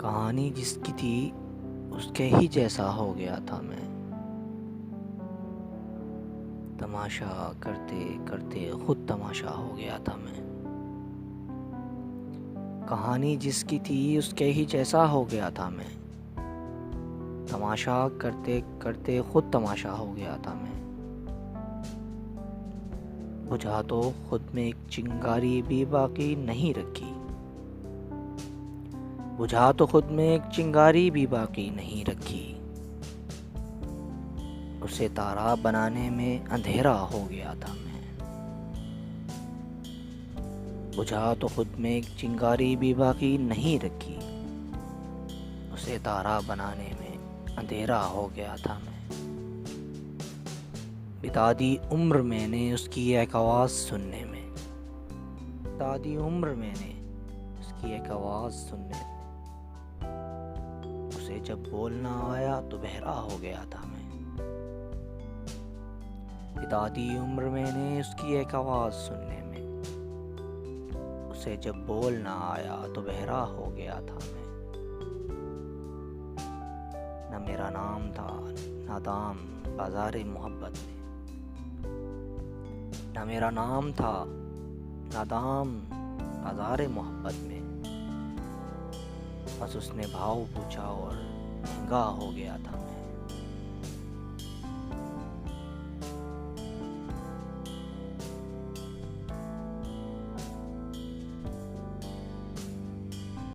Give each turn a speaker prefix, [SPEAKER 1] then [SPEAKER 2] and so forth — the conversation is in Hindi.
[SPEAKER 1] कहानी जिसकी थी उसके ही जैसा हो गया था मैं। तमाशा करते करते खुद तमाशा हो गया था मैं। कहानी जिसकी थी उसके ही जैसा हो गया था मैं। तमाशा करते करते खुद तमाशा हो गया था मैं। बुझा तो खुद में एक चिंगारी भी बाकी नहीं रखी। बुझा तो खुद में एक चिंगारी भी बाकी नहीं रखी। उसे तारा बनाने में अंधेरा हो गया था मैं। बुझा तो खुद में एक चिंगारी भी बाकी नहीं रखी। उसे तारा बनाने में अंधेरा हो गया था मैं। बिता दी उम्र मैंने उसकी एक आवाज़ सुनने में। बिता दी उम्र मैंने उसकी एक आवाज़ सुनने में। उसे जब बोलना आया तो बहरा हो गया था मैं। बिता दी उम्र मैंने उसकी एक आवाज़ सुनने में। उसे जब बोलना आया तो बहरा हो गया था मैं। न मेरा नाम था नादाम बाज़ार मोहब्बत में। न मेरा नाम था नादाम बाज़ार मोहब्बत में। बस उसने भाव पूछा और महंगा हो गया था मैं।